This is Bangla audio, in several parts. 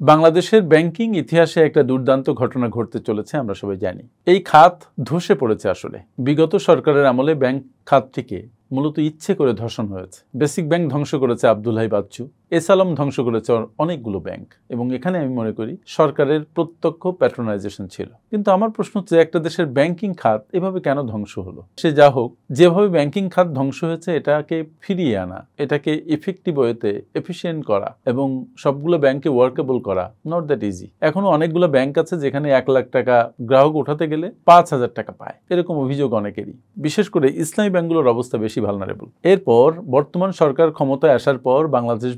বাংলাদেশের ব্যাংকিং ইতিহাসে একটা দুর্দান্ত ঘটনা ঘটতে চলেছে, আমরা সবাই জানি। এই খাত ধসে পড়েছে। আসলে বিগত সরকারের আমলে ব্যাংক খাতটিকে মূলত ইচ্ছে করে ধর্ষণ হয়েছে। বেসিক ব্যাংক ধ্বংস করেছে আব্দুল হাই বাচ্চু, এসালম ধ্বংস করেছে অনেকগুলো ব্যাংক, এবং এখানে আমি মনে করি সরকারের প্রত্যক্ষ প্যাট্রোনাইজেশন ছিল। কিন্তু আমার প্রশ্ন হচ্ছে, একটা দেশের ব্যাংকিং খাত এভাবে কেন ধ্বংস হলো? সে যা হোক, যেভাবে ব্যাংকিং খাত ধ্বংস হয়েছে এটাকে ফিরিয়ে আনা, এটাকে ইফেক্টিভ ওয়েতে এফিসিয়েন্ট করা এবং সবগুলো ব্যাংকে ওয়ার্কেবল করা নট দ্যাট ইজি। এখনো অনেকগুলো ব্যাংক আছে যেখানে 1 লাখ টাকা গ্রাহক উঠাতে গেলে 5,000 টাকা পায়, এরকম অভিযোগ অনেকেরই। বিশেষ করে ইসলামী ব্যাংকগুলোর অবস্থা বেশি ভালনারেবল। এরপর বর্তমান সরকার ক্ষমতায় আসার পর বাংলাদেশ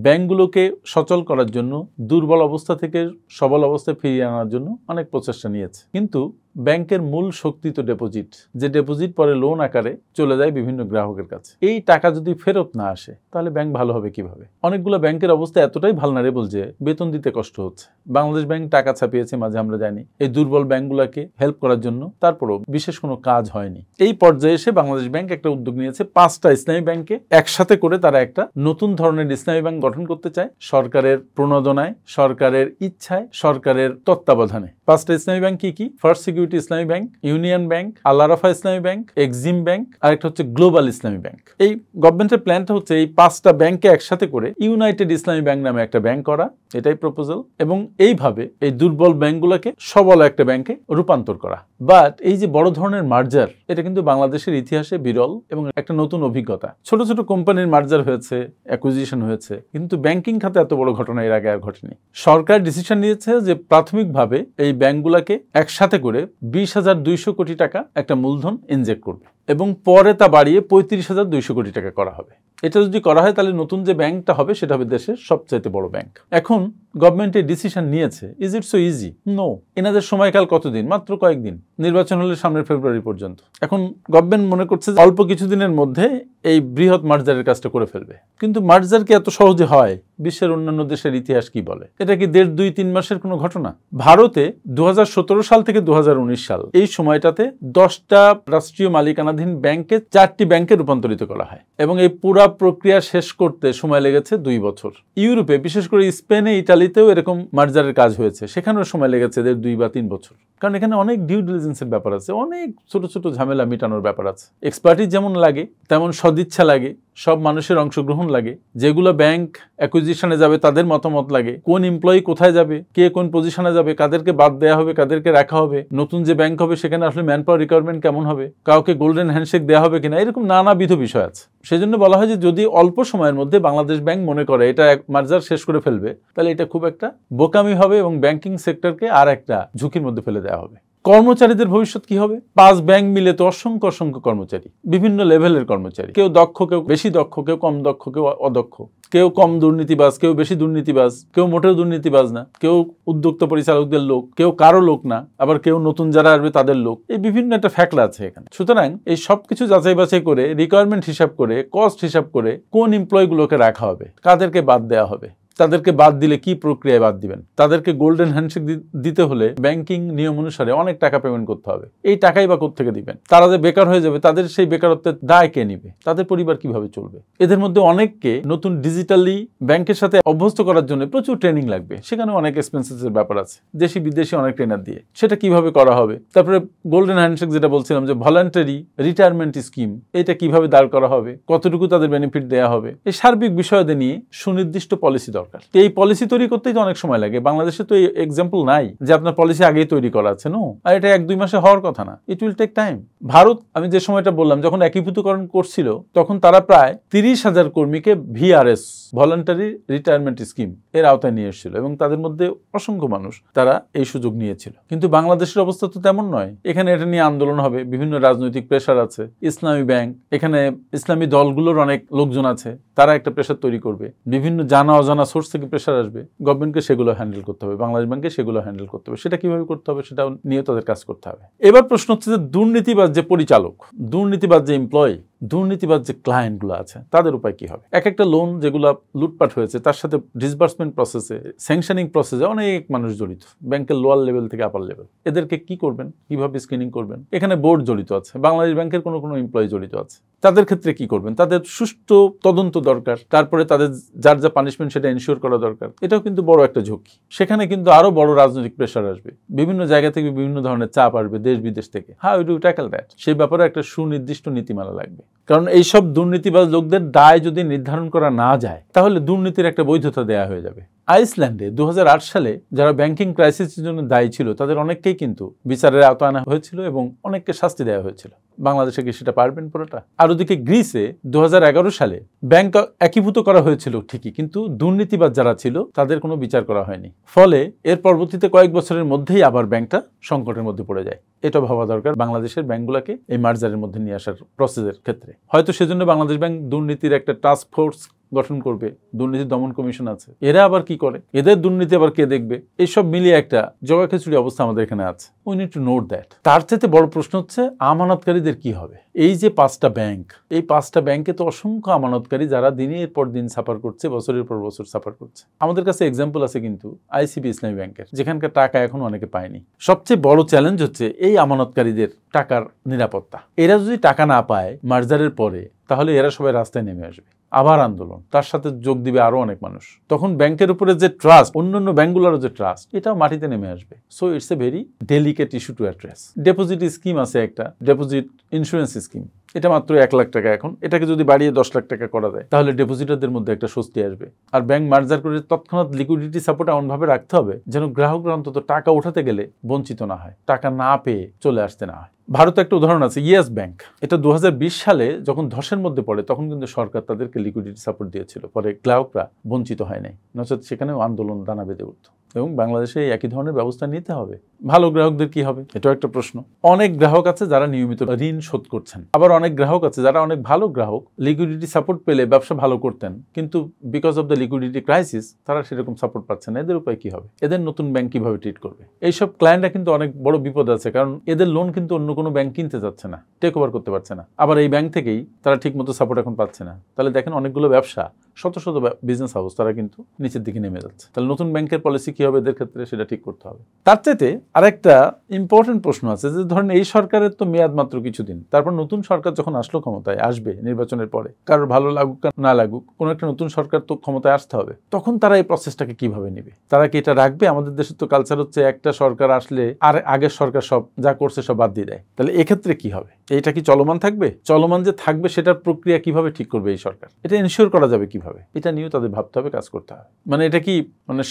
ব্যাংকগুলোকে সচল করার জন্য, দুর্বল অবস্থা থেকে সবল অবস্থায় ফিরিয়ে আনার জন্য অনেক প্রচেষ্টা নিয়েছে। কিন্তু ব্যাংকের মূল শক্তি তো ডিপোজিট, যে ডিপোজিট পরে লোন আকারে চলে যায় বিভিন্ন গ্রাহকের কাছে। এই টাকা যদি ফেরত না আসে তাহলে ব্যাংক ভালো হবে কিভাবে? অনেকগুলো ব্যাংকের অবস্থা এতটাই ভালনারেবল যে বেতন দিতে কষ্ট হচ্ছে। বাংলাদেশ ব্যাংক টাকা ছাপিয়েছে মাঝে, আমরা জানি, এই দুর্বল ব্যাংকগুলোকে হেল্প করার জন্য। তারপরও বিশেষ কোনো কাজ হয়নি। এই পর্যায়ে এসে বাংলাদেশ ব্যাংক একটা উদ্যোগ নিয়েছে, 5টা ইসলামী ব্যাংকে একসাথে করে তারা একটা নতুন ধরনের ইসলামী ব্যাংক গঠন করতে চায়, সরকারের প্রণোদনায়, সরকারের ইচ্ছায়, সরকারের তত্ত্বাবধানে। 5টা ইসলামী ব্যাংক কি কি? ফার্স্ট সিকিউরিটি ইসলামী ব্যাংক, ইউনিয়ন ব্যাংক, আল আরাফা ইসলামী ব্যাংক, এক্সিম ব্যাংক, আর একটা হচ্ছে গ্লোবাল ইসলামী ব্যাংক। এই গভর্নমেন্টের প্ল্যানটা হচ্ছে এই 5টা ব্যাংকে একসাথে করে ইউনাইটেড ইসলামী ব্যাংক নামে একটা ব্যাংক করা, এটাই প্রপোজাল। এবং এইভাবে এই দুর্বল ব্যাংকগুলোকে সবল একটা ব্যাংকে রূপান্তর করা। বাট এই যে বড় ধরনের মার্জার, এটা কিন্তু বাংলাদেশের ইতিহাসে বিরল এবং একটা নতুন অভিজ্ঞতা। ছোট ছোট কোম্পানির মার্জার হয়েছে, অ্যাকুইজিশন হয়েছে, কিন্তু ব্যাংকিং খাতে এত বড় ঘটনা এর আগে আর ঘটেনি। সরকার ডিসিশন নিয়েছে যে প্রাথমিকভাবে এই ব্যাংকগুলোকে একসাথে করে 20,200 কোটি টাকা একটা মূলধন ইনজেক্ট করবে এবং পরে তা বাড়িয়ে 35,200 কোটি টাকা করা হবে। এটা যদি করা হয় তাহলে নতুন যে ব্যাংকটা হবে সেটা হবে দেশের সবচাইতে বড় ব্যাংক। এখন গভর্নমেন্টের ডিসিশন নিয়েছে। Is it so easy? No. এনাদের সময়কাল কতদিন? মাত্র কয়েকদিন। নির্বাচন হলে সামনের ফেব্রুয়ারি পর্যন্ত। এখন গভর্নমেন্ট মনে করছে যে অল্প কিছুদিনের মধ্যে এই বৃহৎ মার্জারের কাজটা করে ফেলবে। কিন্তু মার্জার কি এত সহজে হয়? বিশ্বের অন্যান্য দেশের ইতিহাস কি বলে? এটা কি 1.5, 2, 3 মাসের কোনো ঘটনা? ভারতে 2017 সাল থেকে 2019 সাল এই সময়টাতে 10টা রাষ্ট্রীয় মালিকানাধীন ব্যাংকে 4টি ব্যাংকে রূপান্তরিত করা হয় এবং এই পুরা প্রক্রিয়া শেষ করতে সময় লেগেছে 2 বছর। ইউরোপে, বিশেষ করে স্পেনে, ইটালিতেও এরকম মার্জারের কাজ হয়েছে, সেখানেও সময় লেগেছে 2 বা 3 বছর। কারণ এখানে অনেক ডিউ ডিলিজেন্সের ব্যাপার আছে, অনেক ছোট ছোট ঝামেলা মেটানোর ব্যাপার আছে। এক্সপার্টিজ যেমন লাগে তেমন সদিচ্ছা লাগে, সব মানুষের অংশগ্রহণ লাগে। যেগুলো ব্যাংক অ্যাকুইজিশনে যাবে তাদের মতামত লাগে, কোন এমপ্লয়ি কোথায় যাবে, কে কোন পজিশনে যাবে, কাদেরকে বাদ দেওয়া হবে, কাদেরকে রাখা হবে, নতুন যে ব্যাংক হবে সেখানে আসলে ম্যান পাওয়ার রিকোয়ারমেন্ট কেমন হবে, কাউকে গোল্ডেন হ্যান্ডশেক দেওয়া হবে কিনা, এরকম নানাবিধ বিষয় আছে। সেজন্য বলা হয় যে যদি অল্প সময়ের মধ্যে বাংলাদেশ ব্যাংক মনে করে এটা মার্জার শেষ করে ফেলবে, তাহলে এটা খুব একটা বোকামি হবে এবং ব্যাংকিং সেক্টরকে আর একটা ঝুঁকির মধ্যে ফেলে দেওয়া হবে। কর্মচারীদের ভবিষ্যৎ কি হবে? 5 ব্যাংক মিলে তো অসংখ্য অসংখ্য কর্মচারী, বিভিন্ন লেভেলের কর্মচারী, কেউ দক্ষ, কেউ বেশি দক্ষ, কেউ কম দক্ষ, কেউ অদক্ষ, কেউ কম দুর্নীতিবাজ, কেউ বেশি দুর্নীতিবাজ, কেউ মোটেও দুর্নীতিবাজ না, কেউ উদ্যোক্তা পরিচালকদের লোক, কেউ কারো লোক না, আবার কেউ নতুন যারা আসবে তাদের লোক। এই বিভিন্ন একটা ফ্যাক্টর আছে এখানে। সুতরাং এই সবকিছু যাচাই বাছাই করে, রিকোয়ারমেন্ট হিসাব করে, কস্ট হিসাব করে কোন এমপ্লয়িগুলোকে রাখা হবে, কাদেরকে বাদ দেওয়া হবে, তাদেরকে বাদ দিলে কি প্রক্রিয়ায় বাদ দিবেন, তাদেরকে গোল্ডেন হ্যান্ডশেক দিতে হলে ব্যাংকিং নিয়ম অনুসারে অনেক টাকা পেমেন্ট করতে হবে। এই টাকাই বা কোত্থেকে দিবেন? তারা যে বেকার হয়ে যাবে তাদের সেই বেকারত্বের দায় কে নিবে? তাদের পরিবার কিভাবে চলবে? এদের মধ্যে অনেককে নতুন ডিজিটালি ব্যাংকের সাথে অভ্যস্ত করার জন্য প্রচুর ট্রেনিং লাগবে, সেখানে অনেক এক্সপেন্সেসের ব্যাপার আছে, দেশি বিদেশি অনেক ট্রেনার দিয়ে। সেটা কিভাবে করা হবে? তারপরে গোল্ডেন হ্যান্ডশেক যেটা বলছিলাম যে ভলান্টারি রিটায়ারমেন্ট স্কিম, এটা কিভাবে দাঁড় করা হবে, কতটুকু তাদের বেনিফিট দেওয়া হবে, এই সার্বিক বিষয়াদি নিয়ে সুনির্দিষ্ট পলিসি দরকার। এই পলিসি তৈরি করতেই তো অনেক সময় লাগে। বাংলাদেশে তো এই এক্সাম্পল নাই যে আপনার পলিসি আগেই তৈরি করা আছে। নো, আর এটা 1-2 মাসে হওয়ার কথা না, it will take time. Bharat, আমি যে সময়টা বললাম, যখন একীভূতকরণ করছিল তখন তারা প্রায় 30,000 কর্মীকে ভিআরএস, ভলান্টারি রিটায়ারমেন্ট স্কিম, এর আওতায় নিয়ে এসেছিল এবং তাদের মধ্যে অসংখ্য মানুষ তারা এই সুযোগ নিয়েছিল। কিন্তু বাংলাদেশের অবস্থা তো তেমন নয়। এখানে এটা নিয়ে আন্দোলন হবে, বিভিন্ন রাজনৈতিক প্রেশার আছে, ইসলামী ব্যাংক, এখানে ইসলামী দলগুলোর অনেক লোকজন আছে, তারা একটা প্রেশার তৈরি করবে, বিভিন্ন জানা অজানা সোর্স থেকে প্রেশার আসবে, গভর্নমেন্টকে সেগুলো হ্যান্ডেল করতে হবে, বাংলাদেশ ব্যাংকে সেগুলো হ্যান্ডেল করতে হবে। সেটা কিভাবে করতে হবে সেটাও নিয়ে তাদের কাজ করতে হবে। এবার প্রশ্ন হচ্ছে যে দুর্নীতিবাজ যে পরিচালক, দুর্নীতিবাজ যে এমপ্লয়ি, দুর্নীতিবাজ যে ক্লায়েন্টগুলো আছে তাদের উপায় কি হবে? এক একটা লোন যেগুলো লুটপাট হয়েছে তার সাথে ডিসবার্সমেন্ট প্রসেসে, স্যাংশনিং প্রসেসে অনেক মানুষ জড়িত, ব্যাংকের লোয়ার লেভেল থেকে আপার লেভেল। এদেরকে কি করবেন, কিভাবে স্ক্রিনিং করবেন? এখানে বোর্ড জড়িত আছে, বাংলাদেশ ব্যাংকের কোনো এমপ্লয়ি জড়িত আছে, তাদের ক্ষেত্রে কি করবেন? তাদের সুষ্ঠু তদন্ত দরকার, তারপরে তাদের যার যা পানিশমেন্ট সেটা এনশিওর করা দরকার। এটাও কিন্তু বড় একটা ঝুঁকি। সেখানে কিন্তু আরো বড় রাজনৈতিক প্রেশার আসবে, বিভিন্ন জায়গা থেকে বিভিন্ন ধরনের চাপ আসবে, দেশ বিদেশ থেকে। How do tackle that? সেই ব্যাপারে একটা সুনির্দিষ্ট নীতিমালা লাগবে। কারণ এইসব দুর্নীতিবাজ লোকদের দায় যদি নির্ধারণ করা না যায় তাহলে দুর্নীতির একটা বৈধতা দেয়া হয়ে যাবে। আইসল্যান্ডে 2008 সালে যারা ব্যাংকিং ক্রাইসিসের জন্য দায়ী ছিল তাদের অনেককেই কিন্তু বিচারের আওতায় আনা হয়েছিল এবং অনেককে শাস্তি দেওয়া হয়েছিল। বাংলাদেশে কি সেটা পারবেন পুরোটা? আর ওদিকে গ্রিসে 2011 সালে ব্যাংক একীভূত করা হয়েছিল ঠিকই, কিন্তু দুর্নীতিবাজ যারা ছিল তাদের কোনো বিচার করা হয়নি। ফলে এর পরবর্তীতে কয়েক বছরের মধ্যেই আবার ব্যাংকটা সংকটের মধ্যে পড়ে যায়। এটা ভাবা দরকার বাংলাদেশের ব্যাংকগুলোকে এই মার্জারের মধ্যে নিয়ে আসার প্রসেসের ক্ষেত্রে। হয়তো সেজন্য বাংলাদেশ ব্যাংক দুর্নীতির একটা টাস্ক ফোর্স গঠন করবে, দুর্নীতি দমন কমিশন আছে। এরা আবার কি করে, এদের দুর্নীতি আবার কে দেখবে? এইসব মিলিয়ে একটা জগাখিচুড়ি অবস্থা আমাদের এখানে আছে। We need to note that. তার চাইতে বড় প্রশ্ন হচ্ছে আমানতকারীদের কি হবে? এই যে 5টা ব্যাংক, এই 5টা ব্যাংকে তো অসংখ্য আমানতকারী যারা দিনের পর দিন সাফার করছে, বছরের পর বছর সাফার করছে। আমাদের কাছে এক্সাম্পল আছে কিন্তু আইসিবি ইসলামী ব্যাংকের, যেখানকার টাকা এখন অনেকে পায়নি। সবচেয়ে বড় চ্যালেঞ্জ হচ্ছে এই আমানতকারীদের টাকার নিরাপত্তা। এরা যদি টাকা না পায় মার্জারের পরে, তাহলে এরা সবাই রাস্তায় নেমে আসবে, আবার আন্দোলন, তার সাথে যোগ দিবে আরো অনেক মানুষ। তখন ব্যাংকের উপরে যে ট্রাস্ট, অন্যান্য ব্যাংকগুলোর যে ট্রাস্ট, এটাও মাটিতে নেমে আসবে। So it's a very delicate issue to address. Deposit scheme আছে একটা, ডেপোজিট ইন্স্যুরেন্স স্কিম, এটা মাত্র 1 লাখ টাকা এখন। এটাকে যদি বাড়িয়ে 10 লাখ টাকা করা যায় তাহলে ডেপোজিটারদের মধ্যে একটা স্বস্তি আসবে। আর ব্যাংক মার্জার করে তৎক্ষণাৎ লিকুইডিটি সাপোর্ট এমনভাবে রাখতে হবে যেন গ্রাহকরা অন্তত টাকা উঠাতে গেলে বঞ্চিত না হয়, টাকা না পেয়ে চলে আসতে না হয়। ভারতে একটা উদাহরণ আছে, ইয়েস ব্যাংক। এটা 2020 সালে যখন ধসের মধ্যে পড়ে তখন কিন্তু সরকার তাদেরকে লিকুইডিটি সাপোর্ট দিয়েছিল, পরে গ্রাহকরা বঞ্চিত হয় নাই, নচেত সেখানেও আন্দোলন দানা বেঁধে উঠত। এবং বাংলাদেশে একই ধরনের ব্যবস্থা নিতে হবে। ভালো গ্রাহকদের কি হবে, এটাও একটা প্রশ্ন। অনেক গ্রাহক আছে যারা নিয়মিত ঋণ শোধ করছেন, আবার অনেক গ্রাহক আছে যারা অনেক ভালো গ্রাহক, লিকুইডিটি সাপোর্ট পেলে ব্যবসা ভালো করতেন, কিন্তু because of the liquidity crisis তারা সেরকম সাপোর্ট পাচ্ছে না। এদের উপায় কি হবে? এদের নতুন ব্যাংক কিভাবে ট্রিট করবে? এইসব ক্লায়েন্টরা কিন্তু অনেক বড় বিপদ আছে, কারণ এদের লোন কিন্তু অন্য কোনো ব্যাংক কিনতে যাচ্ছে না, টেক ওভার করতে পারছে না। আবার এই ব্যাংক থেকেই তারা ঠিক মতো সাপোর্ট এখন পাচ্ছে না। তাহলে দেখেন অনেকগুলো ব্যবসা, শত শত বিজনেস হাউস, তারা কিন্তু নিচের দিকে নেমে যাচ্ছে। তাহলে নতুন ব্যাংকের পলিসি কি হবে এদের ক্ষেত্রে, সেটা ঠিক করতে হবে। তার চাইতে আরেকটা ইম্পর্টেন্ট প্রশ্ন আছে যে ধরেন এই সরকারের তো মেয়াদ মাত্র কিছুদিন, তারপর নতুন সরকার যখন আসলো ক্ষমতায়, আসবে নির্বাচনের পরে, কারোর ভালো লাগুক না লাগুক, কোনো একটা নতুন সরকার তো ক্ষমতায় আসতে হবে। তখন তারা এই প্রসেসটাকে কিভাবে নেবে? তারা কি এটা রাখবে? আমাদের দেশে তো কালচার হচ্ছে একটা সরকার আসলে আর আগের সরকার সব যা করছে সব বাদ দিয়ে দেয়। তাহলে এক্ষেত্রে কি হবে? এইটা কি চলমান থাকবে? চলমান যে থাকবে সেটার প্রক্রিয়া কিভাবে ঠিক করবে এই সরকার? এটা এনশিওর করা যাবে কিভাবে? এটা নিয়েও তাদের ভাবতে হবে, কাজ করতে হবে। মানে এটা কি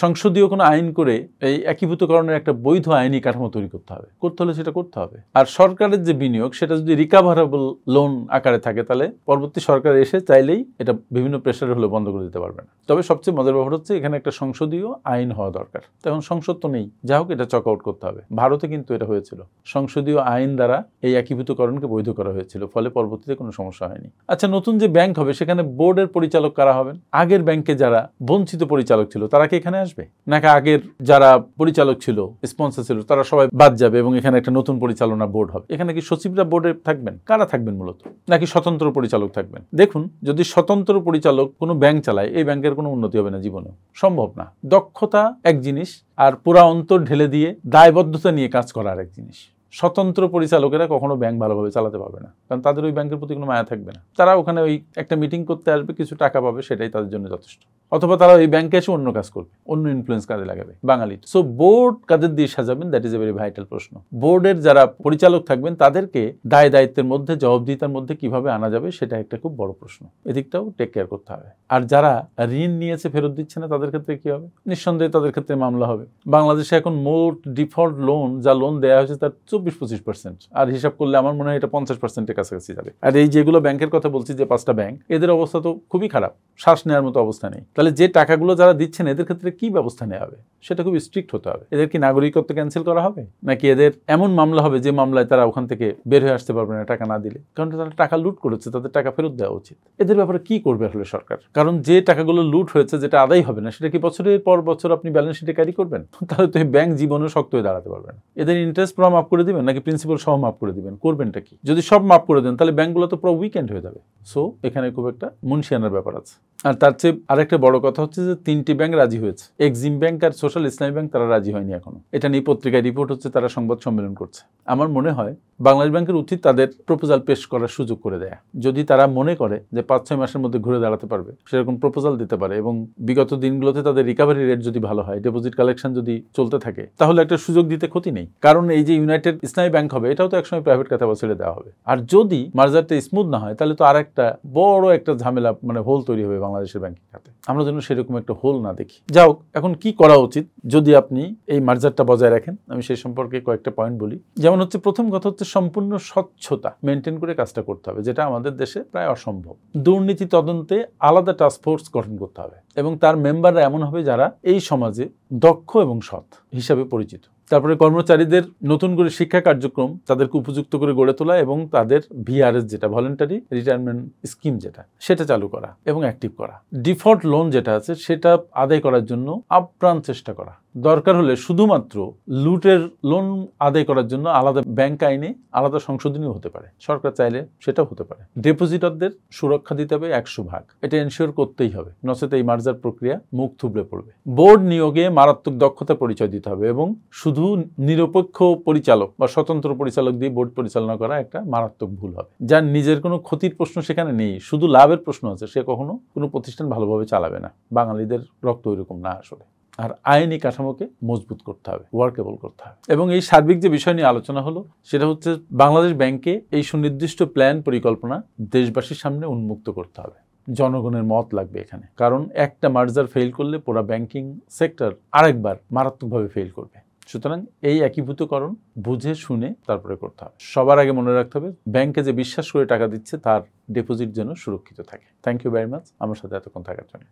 সংসদীয় কোনো আইন করে এই একীভূতকরণের একটা বৈধ আইনি কাঠামো তৈরি করতে হবে? করতে হলে সেটা করতে হবে। আর সরকারের যে বিনিয়োগ সেটা যদি রিকাভারেবল লোন আকারে থাকে তাহলে পরবর্তী সরকার এসে চাইলেই এটা বিভিন্ন প্রেসারে হলে বন্ধ করে দিতে পারবে না। তবে সবচেয়ে মজার ব্যাপার হচ্ছে এখানে একটা সংসদীয় আইন হওয়া দরকার। তখন সংসদ তো নেই, যা হোক এটা চক আউট করতে হবে। ভারতে কিন্তু এটা হয়েছিল, সংসদীয় আইন দ্বারা এই একীভূতকরণকে বৈধ করা হয়েছিল, ফলে পরবর্তীতে কোনো সমস্যা হয়নি। আচ্ছা, নতুন যে ব্যাংক হবে সেখানে বোর্ডের পরিচালক কারা হবেন? আগের ব্যাংকে যারা বঞ্চিত পরিচালক ছিল তারা কি এখানে আসবে, নাকি আগের যারা পরিচালক ছিল, স্পন্সর ছিল, তারা সবাই বাদ যাবে এবং এখানে একটা নতুন পরিচালনা বোর্ড হবে? এখানে কি সচিবরা বোর্ডে থাকবেন? কারা থাকবেন মূলত? নাকি স্বতন্ত্র পরিচালক থাকবেন? দেখুন, যদি স্বতন্ত্র পরিচালক কোনো ব্যাংক চালায়, এই ব্যাংকের কোনো উন্নতি হবে না, জীবনে সম্ভব না। দক্ষতা এক জিনিস, আর পুরা অন্তর ঢেলে দিয়ে দায়বদ্ধতা নিয়ে কাজ করা আর এক জিনিস। স্বতন্ত্র পরিচালকেরা কখনো ব্যাংক ভালোভাবে চালাতে পারবে না, কারণ তাদের ওই ব্যাংকের প্রতি কোনো মায়া থাকবে না। তারা ওখানে ওই একটা মিটিং করতে আসবে, কিছু টাকা পাবে, সেটাই তাদের জন্য যথেষ্ট। অথবা তারা ওই ব্যাংকে এসে অন্য কাজ করবে, অন্য ইনফ্লুয়েন্স কাজে লাগাবে। বাঙালি সো বোর্ড কাদের দিয়ে সাজাবেন, that is a very vital প্রশ্ন। বোর্ডের যারা পরিচালক থাকবেন তাদেরকে দায় দায়িত্বের মধ্যে, জবাবদিহিতার মধ্যে কিভাবে আনা যাবে সেটা একটা খুব বড় প্রশ্ন। এদিকটাও টেক কেয়ার করতে হবে। আর যারা ঋণ নিয়েছে ফেরত দিচ্ছে না তাদের ক্ষেত্রে কি হবে? নিঃসন্দেহে তাদের ক্ষেত্রে মামলা হবে। বাংলাদেশে এখন মোট ডিফল্ট লোন, যা লোন দেওয়া হয়েছে তার 24-25%, আর হিসাব করলে আমার মনে হয় এটা 50%-এর কাছাকাছি যাবে। আর এই যেগুলো ব্যাংকের কথা বলছি, যে 5টা ব্যাংক, এদের অবস্থা তো খুবই খারাপ, শ্বাস নেওয়ার মতো অবস্থা নেই। তাহলে যে টাকাগুলো যারা দিচ্ছেন এদের ক্ষেত্রে কি ব্যবস্থা নেওয়া হবে সেটা খুব স্ট্রিক্ট হতে হবে। এদের কি নাগরিকত্ব ক্যান্সেল করা হবে, নাকি এদের এমন মামলা হবে যে মামলায় তারা ওখান থেকে বের হয়ে আসতে পারবে না টাকা না দিলে? কারণ তারা টাকা লুট করেছে, তাদের টাকা ফেরত দেওয়া উচিত। এদের ব্যাপারে কি করবে আসলে সরকার? কারণ যে টাকাগুলো লুট হয়েছে, যেটা আদায় হবে না, সেটা কি বছরের পর বছর আপনি ব্যালেন্স শিটে ক্যারি করবেন? তাহলে তো এই ব্যাংক জীবনে শক্ত হয়ে দাঁড়াতে পারবে না। এদের ইন্টারেস্ট প্রমাপ করে দিবেন নাকি প্রিন্সিপাল সহ মাফ করে দিবেন? করবেনটা কি? যদি সব মাফ করে দেন তাহলে ব্যাংকগুলো তো পুরো উইকেন্ড হয়ে যাবে। সো এখানে খুব একটা মুনশিয়ানার ব্যাপার আছে। আর তার চেয়ে আরেকটা বড় কথা হচ্ছে যে 3টি ব্যাংক রাজি হয়েছে। এক্সিম ব্যাংক আর সোশ্যাল ইসলামী ব্যাংক তারা রাজি হয়নি এখনো। এটা নিয়ে পত্রিকায় রিপোর্ট হচ্ছে, তারা সংবাদ সম্মেলন করছে। আমার মনে হয় বাংলাদেশ ব্যাংকের উচিত তাদের প্রপোজাল পেশ করার সুযোগ করে দেয়া। যদি তারা মনে করে যে 5-6 মাসের মধ্যে ঘুরে দাঁড়াতে পারবে, সেরকম প্রপোজাল দিতে পারে এবং বিগত দিনগুলোতে তাদের রিকভারি রেট যদি ভালো হয়, ডিপোজিট কালেকশন যদি চলতে থাকে, তাহলে একটা সুযোগ দিতে ক্ষতি নেই। কারণ এই যে ইউনাইটেড ইসলামী ব্যাংক হবে, এটাও তো একসময় প্রাইভেট খাতে ছেড়ে দেওয়া হবে। আর যদি মার্জারটা স্মুথ না হয়, তাহলে তো আর একটা বড় একটা ঝামেলা, মানে হোল তৈরি হবে বাংলাদেশের ব্যাংকিং খাতে। আমরা যেন সেরকম একটা হোল না দেখি। যাও, এখন কি করা উচিত যদি আপনি এই মার্জারটা বজায় রাখেন, আমি সেই সম্পর্কে কয়েকটা পয়েন্ট বলি। যেমন হচ্ছে, প্রথম কথা হচ্ছে সম্পূর্ণ স্বচ্ছতা মেনটেন করে কাজটা করতে হবে, যেটা আমাদের দেশে প্রায় অসম্ভব। দুর্নীতি তদন্তে আলাদা টাস্ক ফোর্স গঠন করতে হবে এবং তার মেম্বাররা এমন হবে যারা এই সমাজে দক্ষ এবং সৎ হিসাবে পরিচিত। তারপরে কর্মচারীদের নতুন করে শিক্ষা কার্যক্রম তাদেরকে উপযুক্ত করে গড়ে তোলা এবং তাদের ভিআরএস, যেটা ভলেন্টারি রিটায়ারমেন্ট স্কিম, সেটা চালু করা এবং অ্যাক্টিভ করা। ডিফল্ট লোন যেটা আছে সেটা আদায় করার জন্য আপ্রাণ চেষ্টা করা। দরকার হলে শুধুমাত্র লুটের লোন আদায় করার জন্য আলাদা ব্যাংক আইনে আলাদা সংশোধনী হতে পারে, সরকার চাইলে সেটাও হতে পারে। ডিপোজিটরদের সুরক্ষা দিতে হবে 100%, এটা এনশিওর করতেই হবে, নচেত এই মার্জার প্রক্রিয়া মুখ থুবড়ে পড়বে। বোর্ড নিয়োগে মারাত্মক দক্ষতা পরিচয় দিতে হবে এবং শুধু নিরপেক্ষ পরিচালক বা স্বতন্ত্র পরিচালক দিয়ে বোর্ড পরিচালনা করা একটা মারাত্মক ভুল হবে। যার নিজের কোনো ক্ষতির প্রশ্ন সেখানে নেই, শুধু লাভের প্রশ্ন আছে, সে কখনো কোনো প্রতিষ্ঠান ভালোভাবে চালাবে না। বাঙালিদের রক্ত ওইরকম না আসলে। আর আইনি কাঠামোকে মজবুত করতে হবে, ওয়ার্কেবল করতে হবে। এবং এই সার্বিক যে বিষয় নিয়ে আলোচনা হলো, সেটা হচ্ছে বাংলাদেশ ব্যাংকে এই সুনির্দিষ্ট প্ল্যান পরিকল্পনা দেশবাসীর সামনে উন্মুক্ত করতে হবে। জনগণের মত লাগবে এখানে, কারণ একটা মার্জার ফেল করলে পুরো ব্যাংকিং সেক্টর আরেকবার মারাত্মকভাবে ফেল করবে। সুতরাং এই একীভূতকরণ বুঝে শুনে তারপরে করতে হবে। সবার আগে মনে রাখতে হবে, ব্যাংকে যে বিশ্বাস করে টাকা দিচ্ছে তার ডিপোজিট যেন সুরক্ষিত থাকে। থ্যাংক ইউ ভেরি মাচ আমার সাথে এতক্ষণ থাকার জন্য।